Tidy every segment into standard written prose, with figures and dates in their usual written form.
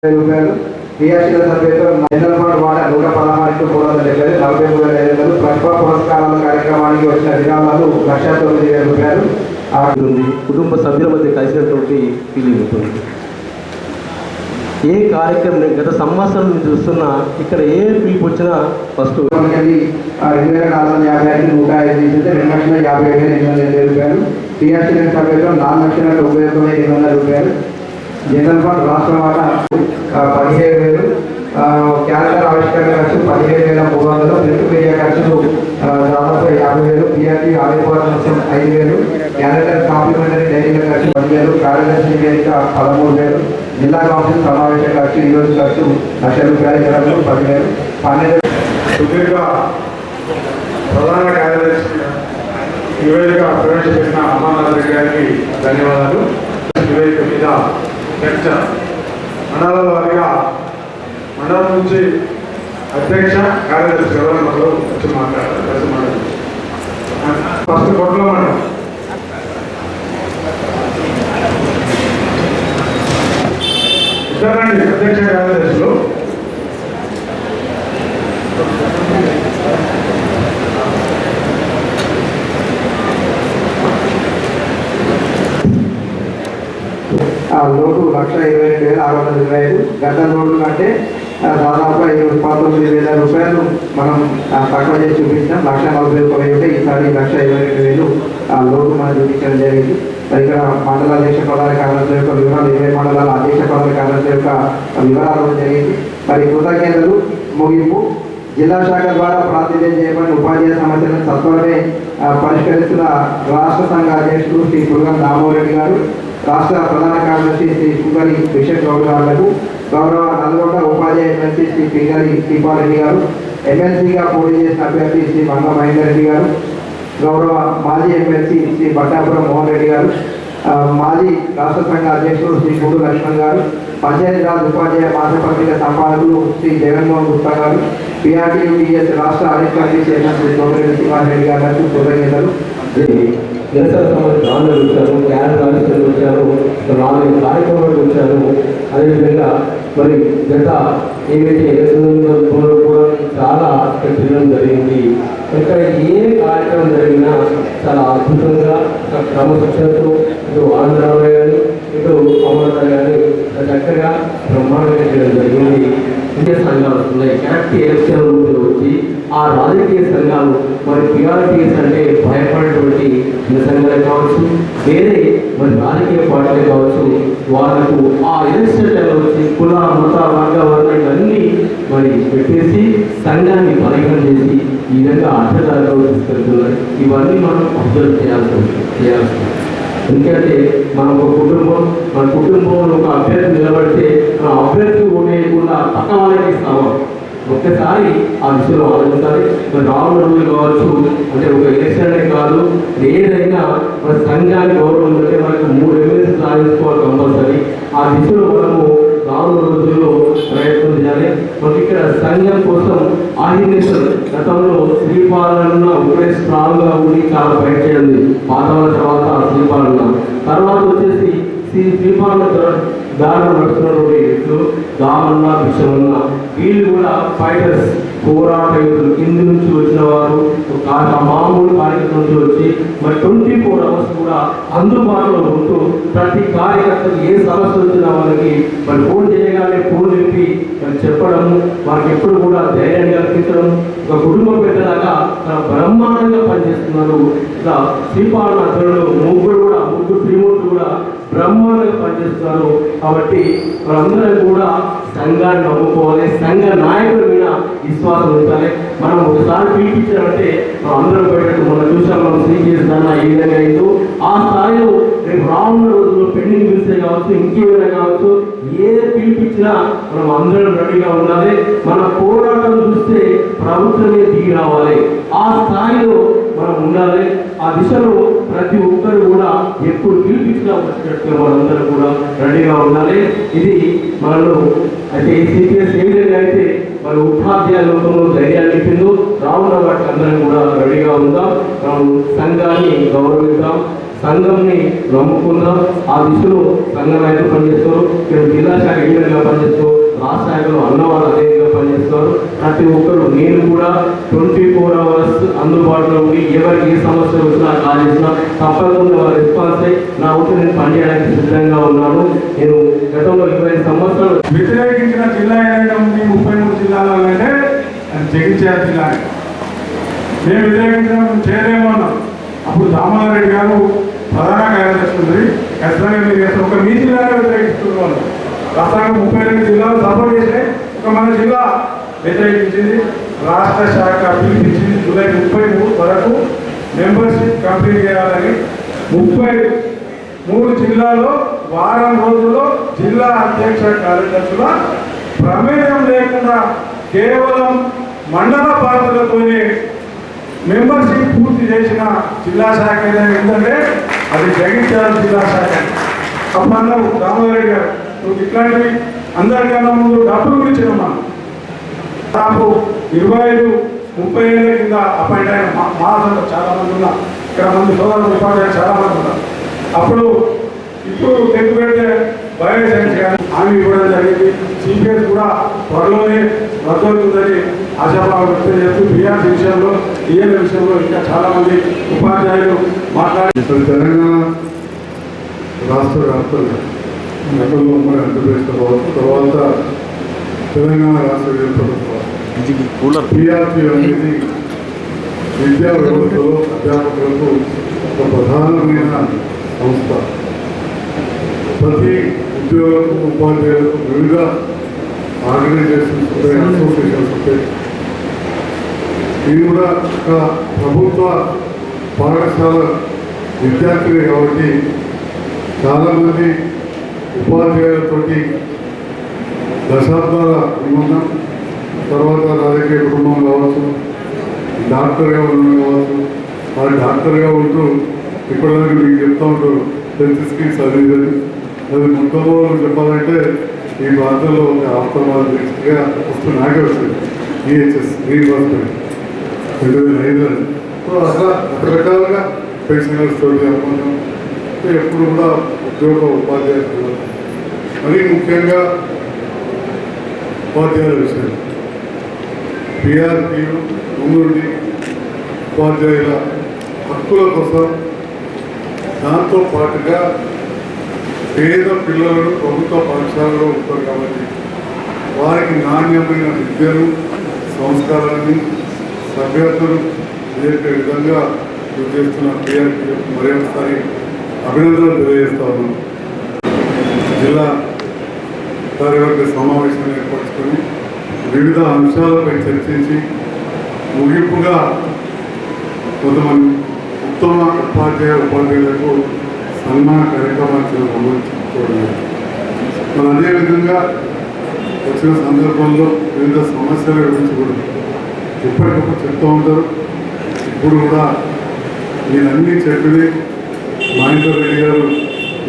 రూపాయలు క్రియాశీల సభ్యులతో జనరల్ వాడ 116,370 43,500 ప్రతిభా పురస్కారాల కార్యక్రమానికి వచ్చిన విరాళాలు 1,09,000 రూపాయలు ఉంటుంది. కుటుంబ సభ్యుల మధ్య కలిసినటువంటి ఫీలింగ్ ఉంటుంది. ఏ కార్యక్రమం గత సంవత్సరం నుంచి చూస్తున్నా ఇక్కడ ఏ పిలుపు వచ్చినా ఫస్ట్ 2,450 105,2,50,850 రూపాయలు క్రియాశీల సభ్యులతో 4,99,200 రూపాయలు జనరల్ ఫండ్ రాష్ట్ర వాటా 17,000 క్యాలెండర్ ఆవిష్కరణ ఖర్చు 17,300 ప్రింట్ మీడియా ఖర్చులు దాదాపు 50,000 పిఆర్టీ ఆవిర్భావం 5,000 క్యాలెండర్ కాంప్లిమెంటరీ డైరీల ఖర్చు 10,000 కార్యదర్శి వేదిక 13,000 జిల్లా కౌన్సిల్ సమావేశ ఖర్చు ఈరోజు ఖర్చు 1,00,000 రూపాయలు 10,000 సుదీర్ఘ ప్రధాన కార్యదర్శి నివేదిక ప్రవేశపెట్టిన అమర్నాథ్ రెడ్డి గారికి ధన్యవాదాలు. నివేదిక మీద చర్చ మండలాల వారిగా మండలం నుంచి అధ్యక్ష కార్యదర్శి ఎవరైనా మనలో వచ్చి మాట్లాడారు. ఫస్ట్ కొట్ల మండలం ఇద్దరండి అధ్యక్ష కార్యదర్శులు. లోటు 1,22,625 గత లోటు కంటే దాదాపు 19,000 రూపాయలు మనం తక్కువ చేసి చూపించాం. 1,40,000 ఉంటే ఈసారి 1,22,000 లోటు మనం చూపించడం జరిగింది. ఇక్కడ మండల అధ్యక్ష ప్రధాన కార్యదర్శి యొక్క వివరాలు 20 మండలాల అధ్యక్ష ప్రధాన కార్యదర్శి యొక్క వివరాలు జరిగింది. మరి కృతజ్ఞతలు ముగింపు జిల్లా శాఖ ద్వారా ప్రాతినిధ్యం చేయబడిన ఉపాధ్యాయ సమస్యలను సత్వరమే పరిష్కరిస్తున్న రాష్ట్ర సంఘ అధ్యక్షుడు శ్రీ పుల్గం దామోరెడ్డి గారు, రాష్ట్ర ప్రధాన కార్యదర్శి శ్రీ సుగరి విషయ్ గౌడ్ గారు, గౌరవ నల్గొండ ఉపాధ్యాయ ఎమ్మెల్సీ శ్రీ పింగళి దీపారెడ్డి గారు, ఎమ్మెల్సీగా పోటీ చేసిన అభ్యర్థి శ్రీ మంగ మహేందర్ రెడ్డి గారు, గౌరవ మాజీ ఎమ్మెల్సీ శ్రీ బట్టాపురం మోహన్ రెడ్డి గారు, మాజీ రాష్ట్ర సంఘ అధ్యక్షుడు శ్రీ గుడు లక్ష్మణ్ గారు, పంచాయతీరాజ్ ఉపాధ్యాయ మాసపత్రిక సంపాదకులు శ్రీ జగన్మోహన్ గుప్తా గారు, పిఆర్టీయూటీఎస్ రాష్ట్ర audit committee chairman Shri Somireddy Srinivasareddy గారికి కృతజ్ఞతలు. నిరసన సమాజం నాలుగు వచ్చాను, క్యారెండర్ ఆవిష్కరణ వచ్చాను, 4 కార్యక్రమాలు వచ్చాను. అదేవిధంగా మరి గత ఏవైతే ఎలక్షన్ కూడా చాలా తిరగడం జరిగింది. ఇక్కడ ఏ కార్యక్రమం జరిగినా చాలా అద్భుతంగా క్రమశిక్షణతో ఇటు ఆంధ్రాలో కానీ ఇటు అమరావతి కానీ చక్కగా బ్రహ్మాండంగా చేయడం జరిగింది. ఇండియా సంఘాలు వస్తున్నాయి. కరెక్ట్ ఎలక్షన్ వచ్చి ఆ రాజకీయ సంఘాలు మరి పిఆర్టీఎస్ అంటే భయపడేటువంటి సంఘాలు కావచ్చు, వేరే మరి రాజకీయ పార్టీలు కావచ్చు, వాళ్ళకు ఆ ఎలక్షన్ టైంలో వచ్చి కుల మత వర్గ వర్గాలన్నీ మరి పెట్టేసి సంఘాన్ని బలహీనం చేసి ఈ విధంగా అర్థదారులు తీసుకెళ్తున్నారు. ఇవన్నీ మనం అబ్జర్వ్ చేయాల్సి ఎందుకంటే మన కుటుంబంలో ఒక అభ్యర్థి నిలబడితే మన అభ్యర్థి ఓటేయకుండా పక్క వాళ్ళకి ఇస్తాము. ఒక్కసారి ఆ విషయంలో ఆలోచించాలి. మరి రానున్న రోజులు కావచ్చు, అంటే ఒక ఎలక్షనే కాదు, ఏదైనా మన సంఘానికి గౌరవం ఉంటే మనకు 3 ఎమ్మెల్యేలు సాధించుకోవాలి కంపల్సరీ. ఆ దిశలో మనము రానున్న రోజుల్లో ప్రయత్నం చేయాలి. మనకి ఇక్కడ సంఘం కోసం ఆర్గనైజేషన్ గతంలో శ్రీపాలన ఒకటే స్ట్రాంగ్గా ఉండి చాలా ఫైట్ చేయండి. వాతావరణ తర్వాత శ్రీపాలన తర్వాత వచ్చేసి శ్రీపాలన దారులు నడుస్తున్నటువంటి వ్యక్తులు దామన్న విషమన్న వీళ్ళు కూడా ఫైటర్స్, పోరాట యోధులు, కింది నుంచి వచ్చిన వారు, మామూలు కార్యకర్త నుంచి వచ్చి మరి 24 అవర్స్ కూడా అందుబాటులో ఉంటూ ప్రతి కార్యకర్తకు ఏ సమస్య వచ్చినా వాళ్ళకి మరి ఫోన్ చేయగానే ఫోన్ చెప్పి మరి చెప్పడం, వారికి ఎప్పుడు కూడా ధైర్యం కల్పించడం, ఒక కుటుంబ పెద్దలాగా చాలా బ్రహ్మాండంగా పనిచేస్తున్నారు. ఇలా శ్రీపాలన అతను ముగ్గురు త్రిమూర్తులు కూడా బ్రహ్మాండంగా పనిచేస్తున్నారు. కాబట్టి వాళ్ళందరూ కూడా సంఘాన్ని నమ్ముకోవాలి, సంఘ నాయకుల మీద విశ్వాసం ఉంచాలి. మనం ఒకసారి పిలిపించామంటే మనం అందరం పెట్టట్టు మనం చూసాం. మనం శ్రీకేసిన ఏ విధంగా అయిందో ఆ స్థాయిలో రేపు రానున్న రోజుల్లో పెండింగ్ పిలిస్తే కావచ్చు, ఇంకేమైనా కావచ్చు, ఏది పిలిపించినా మనం అందరం రెడీగా ఉండాలి. మన పోరాటం చూస్తే ప్రభుత్వమే దిగి రావాలి. ఆ స్థాయిలో మనం ఉండాలి. ఆ దిశలో ప్రతి ఒక్కరు కూడా ఎప్పుడు పిలిపించినా వచ్చినట్టుగా మనందరూ కూడా రెడీగా ఉండాలి. ఇది మనలో అయితే ఈ సిపిఎస్ ఏ విధంగా అయితే మన ఉపాధ్యాయ లోకంలో ధైర్యాన్ని ఇచ్చిందో రావున్న వాటికి అందరం కూడా రెడీగా ఉందాం. మనం సంఘాన్ని గౌరవిద్దాం, సంఘంని నమ్ముకుందాం. ఆ దిశలో సంఘం అయితే పనిచేస్తారు, ఇక్కడ జిల్లా శాఖ ఏ విధంగా పనిచేస్తారు, రాష్ట్ర శాఖలో అన్నవాళ్ళు అదే విధంగా పనిచేస్తారు. ప్రతి ఒక్కరు నేను కూడా 24 hours అందుబాటులో ఉండి ఎవరికి ఏ సమస్య వచ్చినా కాల్ చేసినా తప్పకుండా వాళ్ళ రెస్పాన్స్ అయ్యి నా ఊరు నేను పనిచేయడానికి సిద్ధంగా ఉన్నాను. నేను గతంలో 25 సంవత్సరాలు వ్యతిరేకించిన జిల్లా ఏదైనా ఉంది 33 జిల్లాలో అంటే అది జగిత్యాల జిల్లా. మేము వ్యతిరేకించడం చేయలేము అన్నాం. అప్పుడు దామోదర్ రెడ్డి గారు ప్రధాన కార్యదర్శి ఉంది, ఖచ్చితంగా మీరు చేస్తారు. ఒక మీ జిల్లానే వ్యతిరేకిస్తున్న వాళ్ళు రాష్ట్రంగా 32 జిల్లాలు సపోర్ట్ చేస్తే ఒక మన జిల్లా వ్యతిరేకించింది. రాష్ట్ర శాఖ పిలిపించింది జూలై 33 వరకు మెంబర్షిప్ కంప్లీట్ చేయాలని. 33 జిల్లాలో వారం రోజుల్లో జిల్లా అధ్యక్ష కార్యదర్శుల ప్రమేయం లేకుండా కేవలం మండల పార్టీలతోనే మెంబర్షిప్ పూర్తి చేసిన జిల్లా శాఖ ఏదైనా ఏంటంటే అది జగిత్యాల జిల్లా శాఖ. అప్పుడు అన్నారు దామోదర్ రెడ్డి గారు, నువ్వు ఇట్లాంటివి అందరికన్నా ముందు డబ్బులు గురించి ఉన్నాను. నాకు 25-30 ఏళ్ళ కింద అపాయింట్ అయిన మహాసంలో చాలా మంది ఉన్నారు, ఇక్కడ మంది సోదరులు ఉపాధ్యాయులు చాలా మంది ఉన్నారు. అప్పుడు ఇప్పుడు టెన్త్ పెడితే బయోసైన్స్ కానీ హామీ ఇవ్వడం జరిగింది. సిపిఎస్ కూడా త్వరలోనే రద్దవుతుందని ఆశాభావం వ్యక్తం చేస్తూ బీఆర్సీ విషయంలో ఈఎల్ విషయంలో ఇంకా చాలా మంది ఉపాధ్యాయులు మాట్లాడి తెలంగాణ రాష్ట్ర వ్యాప్తంగా గతంలో ఉమ్మడి ఆంధ్రప్రదేశ్లో కావచ్చు, తర్వాత తెలంగాణ రాష్ట్ర ప్రభుత్వం పిఆర్పీ అనేది విద్యా వ్యవస్థలో అధ్యాపకులకు ఒక ప్రధానమైన సంస్థ. ప్రతి ఉద్యోగులకు ఉపాధ్యాయులకు వివిధ ఆర్గనైజేషన్స్ ఉంటాయి, అసోసియేషన్స్ ఉంటాయి. ఇది కూడా ఒక ప్రభుత్వ పాఠశాల విద్యార్థులే కాబట్టి చాలామంది ఉపాధ్యాయులతోటి దశాబ్దాల అనుబంధం, తర్వాత రాజకీయ కుటుంబం కావచ్చు, డాక్టర్గా ఉండడం కావచ్చు. ఆ డాక్టర్గా ఉంటూ ఇప్పటివరకు మీకు చెప్తా ఉంటారు హెల్త్ స్కీమ్స్ అది అది మొత్తంలో చెప్పాలంటే ఈ ప్రాంతంలో ఒక ఆఫ్థాల్మాలజిస్ట్గా వస్తూ నాకే వస్తుంది ఈహెచ్ఎస్ రీఇంబర్స్మెంట్ 2005. సో అట్లా రకరకాలుగా పెన్షనర్స్ తోటి అనుబంధం ఎప్పుడు కూడా ఉద్యోగ ఉపాధ్యాయులు, మరీ ముఖ్యంగా ఉపాధ్యాయుల విషయం పిఆర్పీ ముందుండి ఉపాధ్యాయుల హక్కుల కోసం, దాంతో పాటుగా పేద పిల్లలను ప్రభుత్వ పాఠశాలలో ఉంటారు కాబట్టి వారికి నాణ్యమైన విద్యను, సంస్కారాన్ని, సభ్యతను నేర్పే విధంగా కృషి చేస్తున్న పిఆర్పీ మరి ఒకసారి అభినందనలు తెలియజేస్తా ఉన్నాను. జిల్లా కార్యవర్గ సమావేశాన్ని ఏర్పరచుకొని వివిధ అంశాలపై చర్చించి ముగింపుగా కొంతమంది ఉత్తమ ఉపాధ్యాయులకు సన్మాన కార్యక్రమాన్ని అమలుకోవడం. మరి అదేవిధంగా వచ్చిన సందర్భంలో వివిధ సమస్యల గురించి కూడా ఎప్పటికప్పుడు చెప్తూ ఉంటారు. ఇప్పుడు కూడా నేనన్నీ చెప్పినవి మహేందర్ రెడ్డి గారు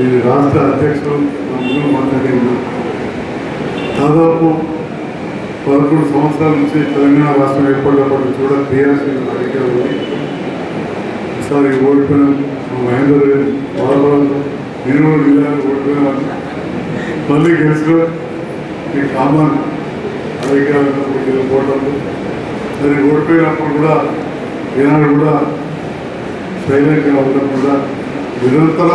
ఈ రాష్ట్ర అధ్యక్షులు నా ముందు మాట్లాడిన దాదాపు 11 సంవత్సరాల నుంచి తెలంగాణ రాష్ట్రం ఏర్పడినప్పటి నుంచి కూడా టీఆర్ఎస్ రాజకీయాలు ఉంది. ఈసారి ఓడిపోయిన మహేందర్ రెడ్డి బాధపడాలి, నేను కూడా నిజాన్ని ఓడిపోయినాను, మళ్ళీ గెలిచిన ఈ కామన్ రాజకీయాలకు వెళ్ళిపోవటం. మరి ఓడిపోయినప్పుడు కూడా ఈనాడు కూడా సైలెంట్గా ఉండడం కూడా నిరంతర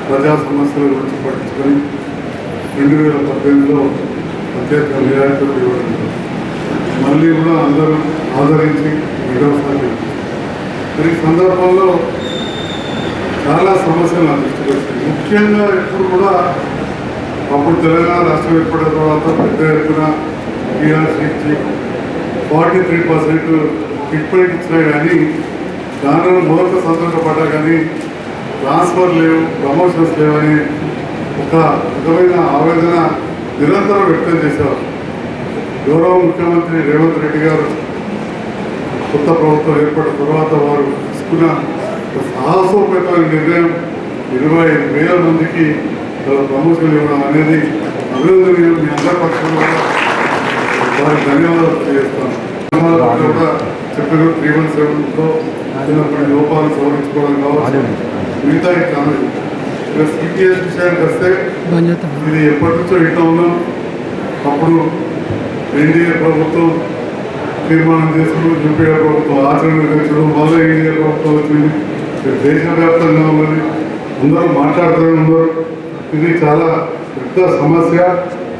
ప్రజా సమస్యల గురించి పట్టించుకొని 2018లో అత్యంత నిరాశతో ఇవ్వడం, మళ్ళీ కూడా అందరూ ఆదరించి విడవసాగి. మరి ఈ సందర్భంలో చాలా సమస్యలు నా దృష్టికి వచ్చాయి. ముఖ్యంగా ఇప్పుడు కూడా అప్పుడు తెలంగాణ రాష్ట్రం ఏర్పడిన తర్వాత పెద్ద ఎత్తున టీఆర్ఎస్ ఇచ్చి 43% ట్రీట్మెంట్ ఇచ్చినా కానీ దానిలో మొదట సంతోషపడ్డా కానీ ట్రాన్స్ఫర్ లేవు, ప్రమోషన్స్ లేవని ఒక విధమైన ఆవేదన నిరంతరం వ్యక్తం చేశారు. గౌరవ ముఖ్యమంత్రి రేవంత్ రెడ్డి గారు కొత్త ప్రభుత్వం ఏర్పడిన తర్వాత వారు తీసుకున్న సాహసోపేతమైన నిర్ణయం 25,000 మందికి ప్రమోషన్ ఇవ్వడం అనేది అభినందనీయం. మీ అందరి పక్షంలో వారికి ధన్యవాదాలు తెలియజేస్తాను. కూడా చెప్పిన 317తో చిన్నప్పటి లోపాలు సవరించుకోవడం కావచ్చు, మిగతా సిపిఎస్ విషయానికి వస్తే ఇది ఎప్పటి నుంచో ఇట్లా ఉన్నాం. అప్పుడు ఎన్డీఏ ప్రభుత్వం తీర్మానం చేసుకుని యూపీఏ ప్రభుత్వం ఆచరణ తెచ్చడం వల్ల ఎన్డీఏ ప్రభుత్వం వచ్చింది. దేశవ్యాప్తంగా ఉన్నది, అందరూ మాట్లాడుతూనే ఉన్నారు. ఇది చాలా పెద్ద సమస్య.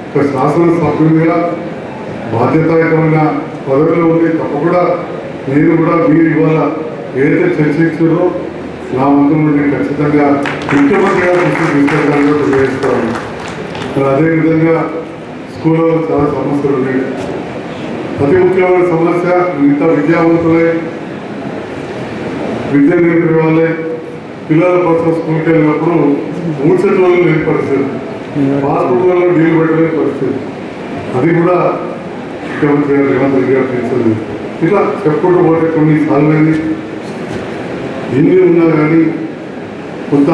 ఒక శాసనసభ్యునిగా బాధ్యతాయుతమైన పదవిలో ఉంది. తప్పకుండా నేను కూడా మీరు ఇవాళ ఏదైతే చర్చించారో నా వంతు నుండి ఖచ్చితంగా ముఖ్యమంత్రిగా దృష్టి తీసుకెళ్ళాలని తెలియజేస్తాను. అదేవిధంగా స్కూల్లో చాలా సమస్యలు ఉన్నాయి. అతి ముఖ్యమైన సమస్య మిగతా విద్యావంతులై విద్య నేర్పే వాళ్ళే పిల్లల కోసం స్కూల్కి వెళ్ళినప్పుడు మూడ్సెట్ వాళ్ళు లేని పరిస్థితి, పాస్పోర్ట్లలో నీళ్ళు పెట్టలేని పరిస్థితి. అది కూడా ముఖ్యమంత్రి గారు రేవంత్ రెడ్డి గారు తెలిసింది. ఇట్లా చెప్పుకుంటూ పోతే కొన్ని సార్లు ఎన్ని ఉన్నా కానీ కొంత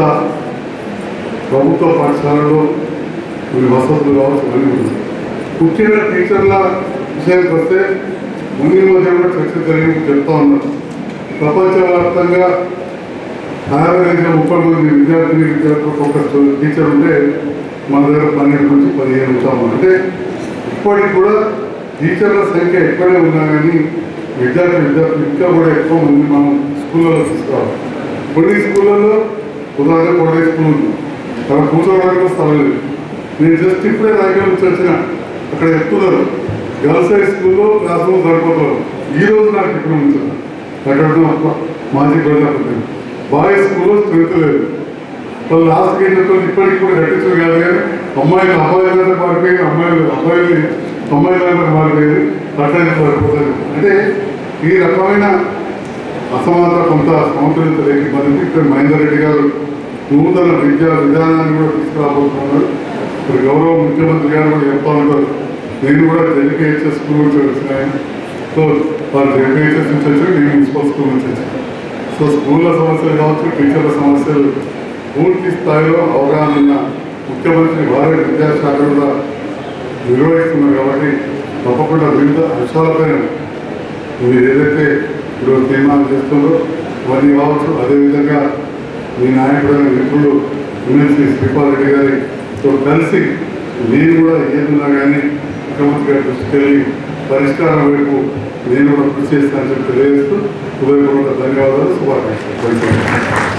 ప్రభుత్వ పాఠశాలలో కొన్ని వసతులు కావచ్చు అన్నీ ఉన్నాయి. ముఖ్యంగా టీచర్ల విషయానికి వస్తే ముందు మధ్య కూడా చర్చ జరిగి చెప్తా ఉన్నారు. ప్రపంచవ్యాప్తంగా 30 మంది విద్యార్థులకు ఒక టీచర్ ఉంటే మన దగ్గర 12 నుంచి 15 ఉంటాము. అంటే ఇప్పటికి కూడా టీచర్ల సంఖ్య ఎక్కువనే ఉన్నా కానీ విద్యార్థులు ఇంకా కూడా ఎక్కువ మంది మనం స్కూళ్ళలో తీసుకోవాలి. కొన్ని స్కూళ్ళలో ఉదాహరణ కొడే స్కూల్ ఉంది, అక్కడ కూర్చోవడానికి స్థలం లేదు. నేను జస్ట్ ఇప్పుడే రాయగల నుంచి వచ్చిన అక్కడ చెప్తున్నారు గర్ల్స్ హై స్కూల్లో క్లాస్ రూమ్ సరిపోతారు. ఈ రోజు నాకు ఇక్కడ ఉంచారు అక్కడ మాజీ ప్రజాప్రతినిధి. బాయ్స్ స్కూల్లో స్ట్రెంత్ లేదు. వాళ్ళు లాస్ట్కి ఏం చెప్తారు, ఇప్పటికి కూడా కట్టించారు కాదు కానీ అబ్బాయిలు మారిపోయి అమ్మాయిలు మారిపోయింది అట్లయితే సరిపోతుంది. అంటే ఈ రకమైన అసమానత కొంత సమతుల్యత లేక ఇబ్బంది. ఇక్కడ మహేందర్ రెడ్డి గారు నూతన విద్యా విధానాన్ని కూడా తీసుకురాబోతున్నారు. ఇప్పుడు గౌరవ ముఖ్యమంత్రి గారు కూడా చెప్తా ఉంటారు, నేను కూడా జెడ్పీహెచ్ఎస్ స్కూల్ నుంచి వచ్చినాను. సో వాళ్ళు జెడ్పీహెచ్ఎస్ నుంచి వచ్చి నేను మున్సిపల్ స్కూల్ నుంచి వచ్చాను. సో స్కూళ్ళ సమస్యలు కావచ్చు, టీచర్ల సమస్యలు పూర్తి స్థాయిలో అవగాహన ఉన్న ముఖ్యమంత్రి వారి విద్యాశాఖ కూడా నిర్వహిస్తున్నారు. కాబట్టి తప్పకుండా వివిధ అంశాలపైన మీరు ఏదైతే ఈరోజు తీర్మానం చేస్తుందో అవన్నీ కావచ్చు. అదేవిధంగా మీ నాయకుడైన మిత్రులు ఎమ్మెల్సీ శ్రీపాల్ రెడ్డి గారితో కలిసి నేను కూడా ఏదున్నా కానీ ముఖ్యమంత్రి గారి దృష్టికి వెళ్ళి పరిష్కారం వైపు నేను కూడా కృషి చేస్తానని చెప్పి తెలియజేస్తూ హృదయపూర్వక ధన్యవాదాలు, శుభాకాంక్షలు.